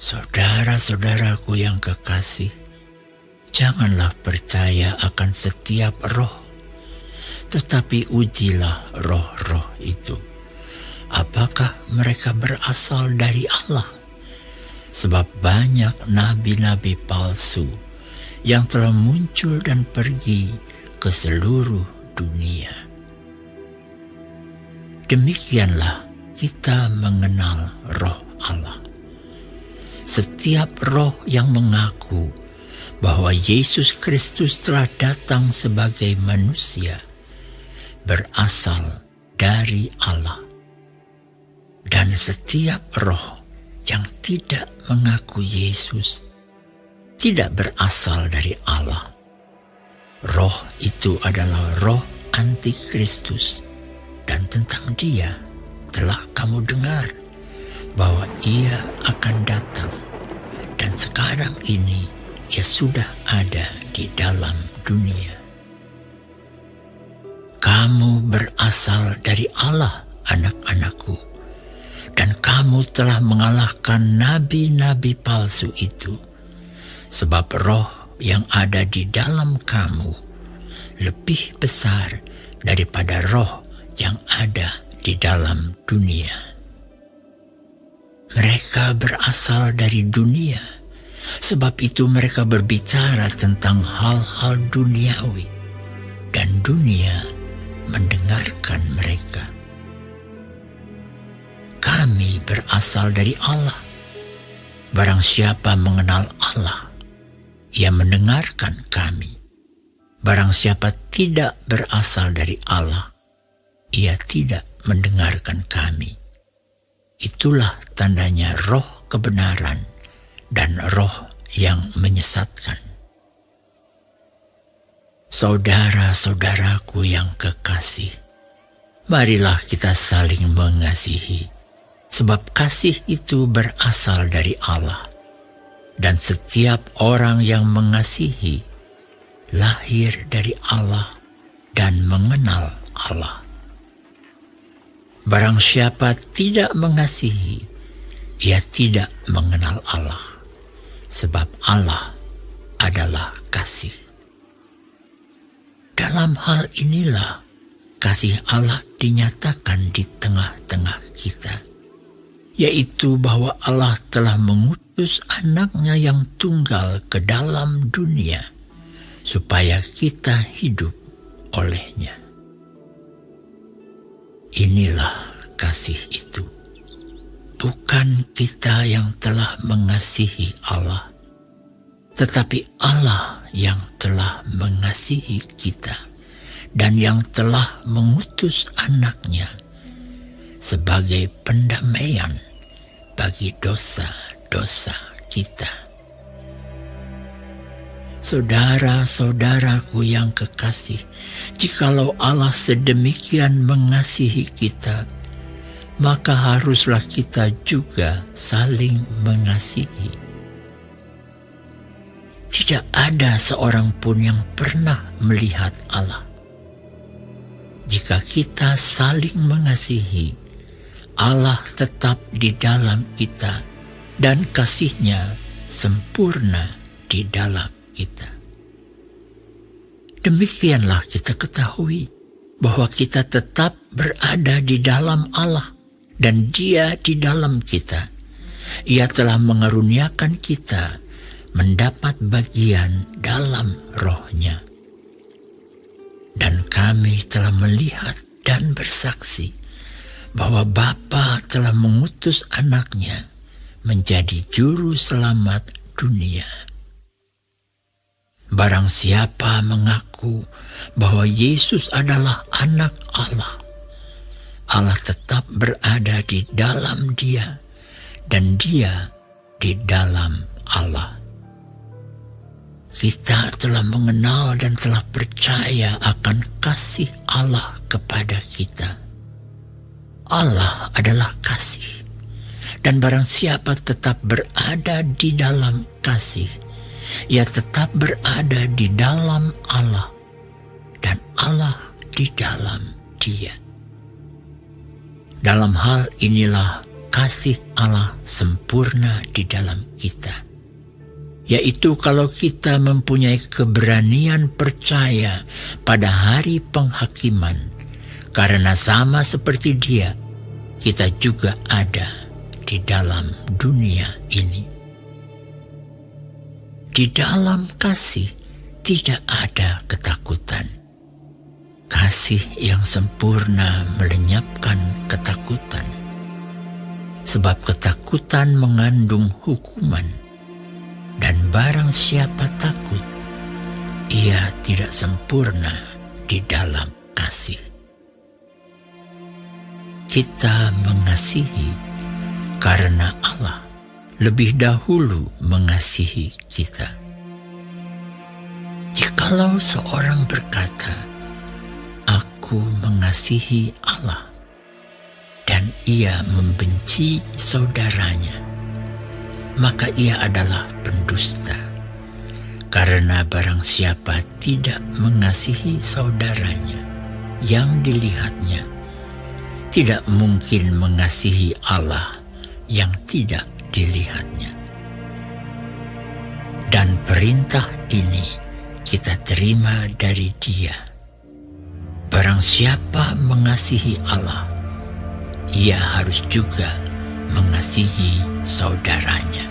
Saudara-saudaraku yang kekasih, janganlah percaya akan setiap roh, tetapi ujilah roh-roh itu, apakah mereka berasal dari Allah. Sebab banyak nabi-nabi palsu yang telah muncul dan pergi ke seluruh dunia. Demikianlah kita mengenal roh Allah. Setiap roh yang mengaku bahwa Yesus Kristus telah datang sebagai manusia berasal dari Allah. Dan setiap roh yang tidak mengaku Yesus tidak berasal dari Allah. Roh itu adalah roh antikristus, dan tentang dia telah kamu dengar bahwa ia akan datang, dan sekarang ini ia sudah ada di dalam dunia. Kamu berasal dari Allah, anak-anakku, dan kamu telah mengalahkan nabi-nabi palsu itu, sebab roh yang ada di dalam kamu lebih besar daripada roh yang ada di dalam dunia. Mereka berasal dari dunia, sebab itu mereka berbicara tentang hal-hal duniawi, dan dunia mendengarkan mereka. Kami berasal dari Allah. Barang siapa mengenal Allah, ia mendengarkan kami. Barang siapa tidak berasal dari Allah, ia tidak mendengarkan kami. Itulah tandanya roh kebenaran dan roh yang menyesatkan. Saudara-saudaraku yang kekasih, marilah kita saling mengasihi, sebab kasih itu berasal dari Allah. Dan setiap orang yang mengasihi lahir dari Allah dan mengenal Allah. Barang siapa tidak mengasihi, ia tidak mengenal Allah, sebab Allah adalah kasih. Dalam hal inilah kasih Allah dinyatakan di tengah-tengah kita, yaitu bahwa Allah telah mengutus anaknya yang tunggal ke dalam dunia, supaya kita hidup olehnya. Inilah kasih itu. Bukan kita yang telah mengasihi Allah, tetapi Allah yang telah mengasihi kita dan yang telah mengutus anaknya sebagai pendamaian bagi dosa-dosa kita. Saudara-saudaraku yang kekasih, jikalau Allah sedemikian mengasihi kita, maka haruslah kita juga saling mengasihi. Tidak ada seorang pun yang pernah melihat Allah. Jika kita saling mengasihi, Allah tetap di dalam kita dan kasih-Nya sempurna di dalam kita. Demikianlah kita ketahui bahwa kita tetap berada di dalam Allah dan Dia di dalam kita. Ia telah mengaruniakan kita mendapat bagian dalam Roh-Nya. Dan kami telah melihat dan bersaksi bahwa Bapa telah mengutus anaknya menjadi juru selamat dunia. Barang siapa mengaku bahwa Yesus adalah anak Allah, Allah tetap berada di dalam dia dan dia di dalam Allah. Kita telah mengenal dan telah percaya akan kasih Allah kepada kita. Allah adalah kasih, dan barang siapa tetap berada di dalam kasih, ia tetap berada di dalam Allah, dan Allah di dalam dia. Dalam hal inilah kasih Allah sempurna di dalam kita, yaitu kalau kita mempunyai keberanian percaya pada hari penghakiman, karena sama seperti Dia, kita juga ada di dalam dunia ini. Di dalam kasih tidak ada ketakutan. Kasih yang sempurna melenyapkan ketakutan, sebab ketakutan mengandung hukuman, dan barang siapa takut, ia tidak sempurna di dalam kasih. Kita mengasihi karena Allah lebih dahulu mengasihi kita. Jikalau seorang berkata, "Aku mengasihi Allah," dan ia membenci saudaranya, maka ia adalah pendusta. Karena barang siapa tidak mengasihi saudaranya yang dilihatnya, tidak mungkin mengasihi Allah yang tidak dilihatnya. Dan perintah ini kita terima dari Dia. Barang siapa mengasihi Allah, ia harus juga mengasihi saudaranya.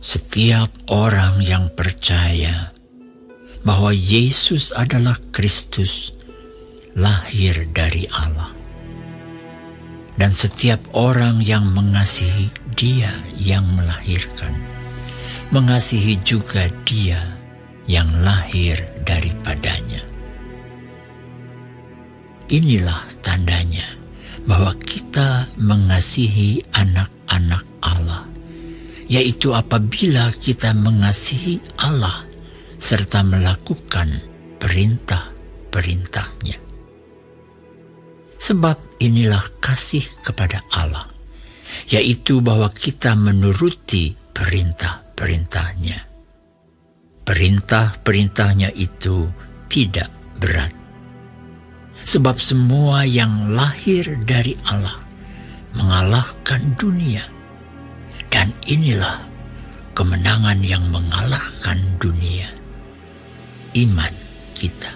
Setiap orang yang percaya bahwa Yesus adalah Kristus lahir dari Allah. Dan setiap orang yang mengasihi Dia yang melahirkan, mengasihi juga Dia yang lahir daripadanya. Inilah tandanya bahwa kita mengasihi anak-anak Allah, yaitu apabila kita mengasihi Allah serta melakukan perintah-perintahnya. Sebab inilah kasih kepada Allah, yaitu bahwa kita menuruti perintah-perintahnya. Perintah-perintahnya itu tidak berat. Sebab semua yang lahir dari Allah mengalahkan dunia. Dan inilah kemenangan yang mengalahkan dunia, iman kita.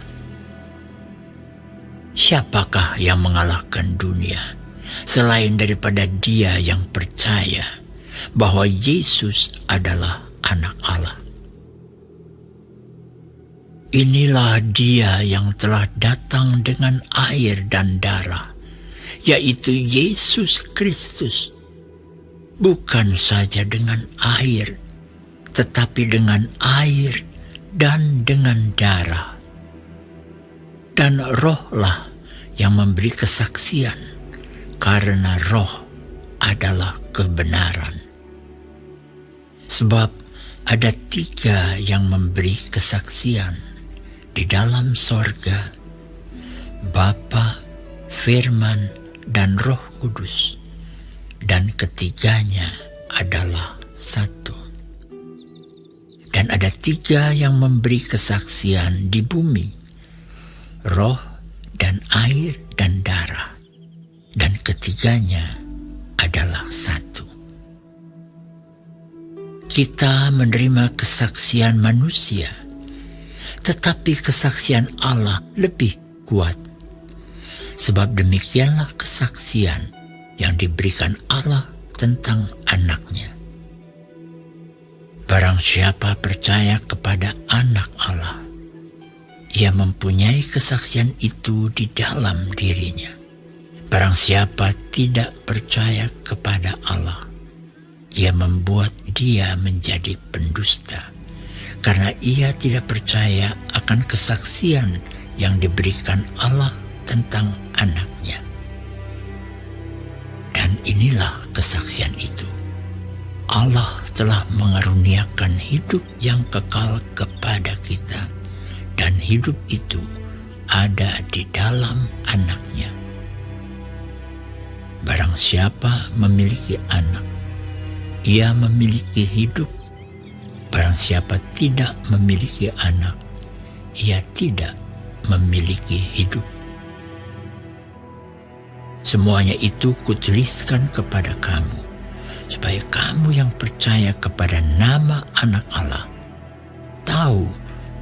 Siapakah yang mengalahkan dunia selain daripada dia yang percaya bahwa Yesus adalah anak Allah? Inilah Dia yang telah datang dengan air dan darah, yaitu Yesus Kristus. Bukan saja dengan air, tetapi dengan air dan dengan darah. Dan Rohlah yang memberi kesaksian, karena Roh adalah kebenaran. Sebab ada 3 yang memberi kesaksian di dalam sorga, Bapa, Firman, dan Roh Kudus. Dan ketiganya adalah satu. Dan ada 3 yang memberi kesaksian di bumi, roh dan air dan darah. Dan ketiganya adalah satu. Kita menerima kesaksian manusia, tetapi kesaksian Allah lebih kuat. Sebab demikianlah kesaksian yang diberikan Allah tentang anak-Nya. Barang siapa percaya kepada anak Allah, ia mempunyai kesaksian itu di dalam dirinya. Barang siapa tidak percaya kepada Allah, ia membuat dia menjadi pendusta, karena ia tidak percaya akan kesaksian yang diberikan Allah tentang anak-Nya. Dan inilah kesaksian itu. Allah telah mengaruniakan hidup yang kekal kepada kita, dan hidup itu ada di dalam anak-Nya. Barang siapa memiliki anak, ia memiliki hidup. Barang siapa tidak memiliki anak, ia tidak memiliki hidup. Semuanya itu kutuliskan kepada kamu, supaya kamu yang percaya kepada nama Anak Allah tahu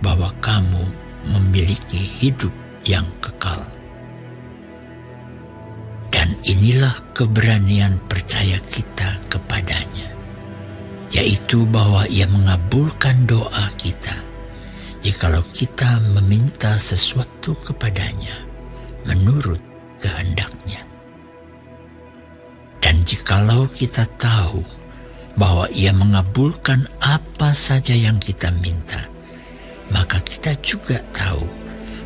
bahwa kamu memiliki hidup yang kekal. Dan inilah keberanian percaya kita kepadanya, yaitu bahwa Ia mengabulkan doa kita jikalau kita meminta sesuatu kepadanya menurut kehendak-Nya. Dan jikalau kita tahu bahwa Ia mengabulkan apa saja yang kita minta, maka kita juga tahu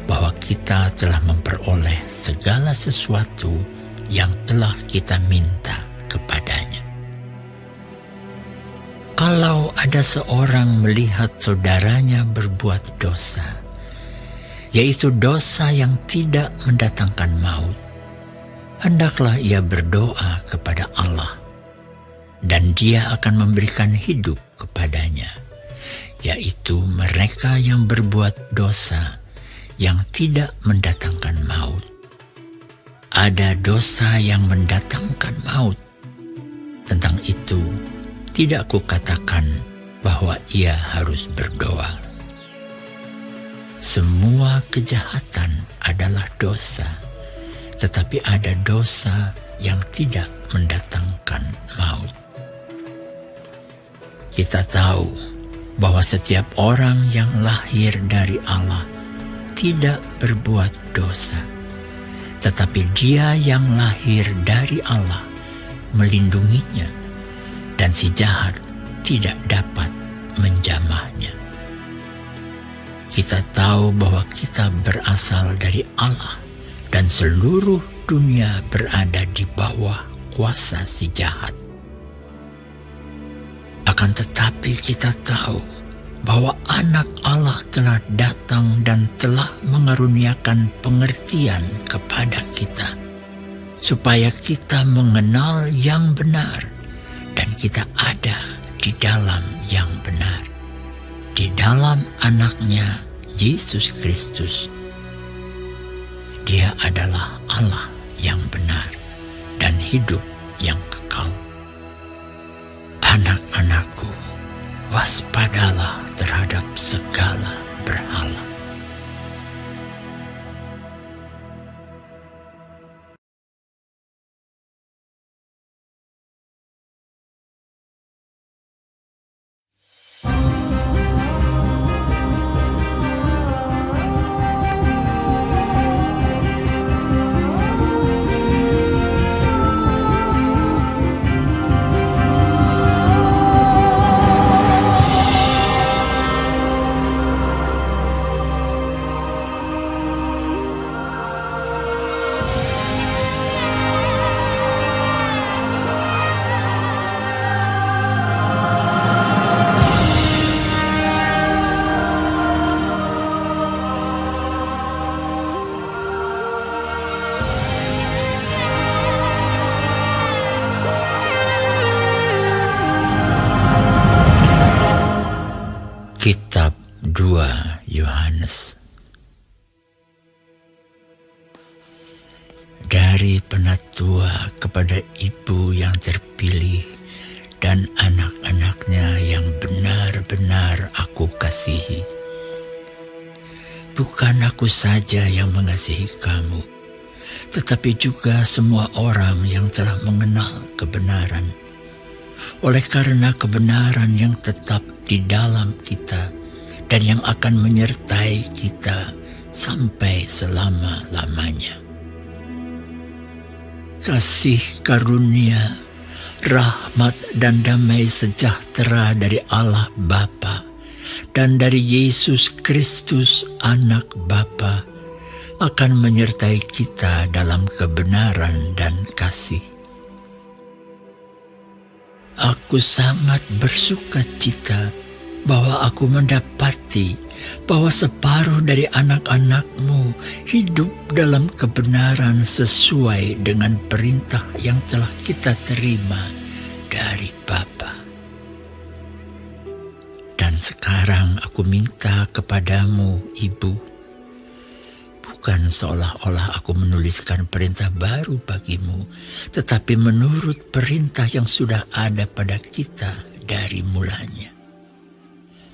bahwa kita telah memperoleh segala sesuatu yang telah kita minta kepadanya. Kalau ada seorang melihat saudaranya berbuat dosa, yaitu dosa yang tidak mendatangkan maut, hendaklah ia berdoa kepada Allah, dan Dia akan memberikan hidup kepadanya, yaitu mereka yang berbuat dosa yang tidak mendatangkan maut. Ada dosa yang mendatangkan maut. Tentang itu, tidak kukatakan bahwa ia harus berdoa. Semua kejahatan adalah dosa, tetapi ada dosa yang tidak mendatangkan maut. Kita tahu bahwa setiap orang yang lahir dari Allah tidak berbuat dosa, tetapi Dia yang lahir dari Allah melindunginya, dan si jahat tidak dapat menjamahnya. Kita tahu bahwa kita berasal dari Allah, dan seluruh dunia berada di bawah kuasa si jahat. Akan tetapi kita tahu bahwa Anak Allah telah datang dan telah mengaruniakan pengertian kepada kita, supaya kita mengenal yang benar, dan kita ada di dalam yang benar, di dalam Anaknya Yesus Kristus. Dia adalah Allah yang benar dan hidup yang kekal. Anak-anakku, waspadalah terhadap segala berhala. Kitab 2 Yohanes. Dari penatua kepada ibu yang terpilih dan anak-anaknya yang benar-benar aku kasihi. Bukan aku saja yang mengasihi kamu, tetapi juga semua orang yang telah mengenal kebenaran. Oleh karena kebenaran yang tetap di dalam kita dan yang akan menyertai kita sampai selama-lamanya. Kasih karunia, rahmat dan damai sejahtera dari Allah Bapa dan dari Yesus Kristus Anak Bapa akan menyertai kita dalam kebenaran dan kasih. Aku sangat bersuka cita bahwa aku mendapati bahwa separuh dari anak-anak-Mu hidup dalam kebenaran sesuai dengan perintah yang telah kita terima dari Bapa. Dan sekarang aku minta kepadamu, Ibu, bukan seolah-olah aku menuliskan perintah baru bagimu, tetapi menurut perintah yang sudah ada pada kita dari mulanya,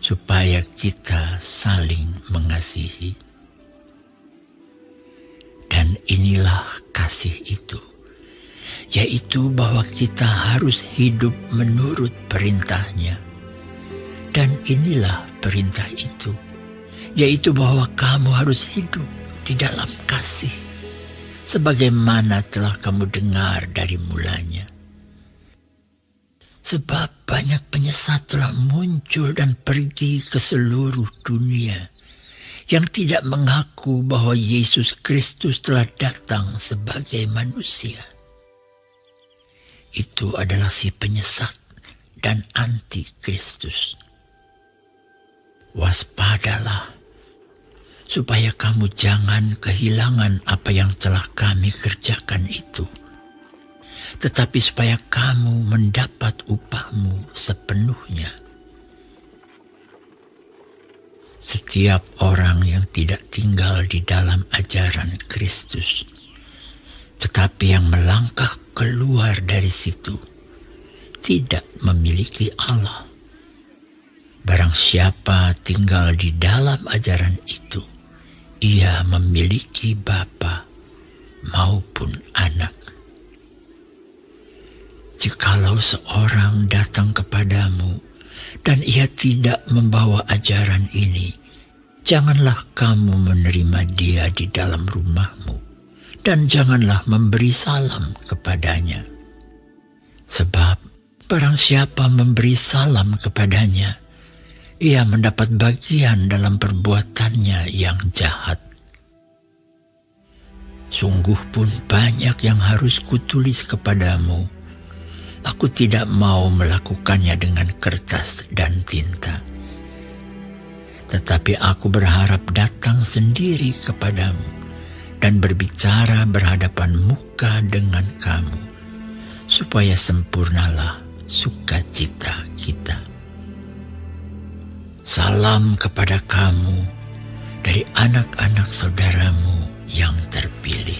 supaya kita saling mengasihi. Dan inilah kasih itu, yaitu bahwa kita harus hidup menurut perintahnya. Dan inilah perintah itu, yaitu bahwa kamu harus hidup di dalam kasih, sebagaimana telah kamu dengar dari mulanya. Sebab banyak penyesat telah muncul dan pergi ke seluruh dunia, yang tidak mengaku bahwa Yesus Kristus telah datang sebagai manusia. Itu adalah si penyesat dan anti-Kristus. Waspadalah, supaya kamu jangan kehilangan apa yang telah kami kerjakan itu, tetapi supaya kamu mendapat upahmu sepenuhnya. Setiap orang yang tidak tinggal di dalam ajaran Kristus, tetapi yang melangkah keluar dari situ, tidak memiliki Allah. Barang siapa tinggal di dalam ajaran itu, ia memiliki Bapa maupun Anak. Jikalau seorang datang kepadamu dan ia tidak membawa ajaran ini, janganlah kamu menerima dia di dalam rumahmu, dan janganlah memberi salam kepadanya. Sebab barang siapa memberi salam kepadanya, ia mendapat bagian dalam perbuatannya yang jahat. Sungguh pun banyak yang harus kutulis kepadamu. Aku tidak mau melakukannya dengan kertas dan tinta. Tetapi aku berharap datang sendiri kepadamu dan berbicara berhadapan muka dengan kamu, supaya sempurnalah sukacita kita. Salam kepada kamu dari anak-anak saudaramu yang terpilih.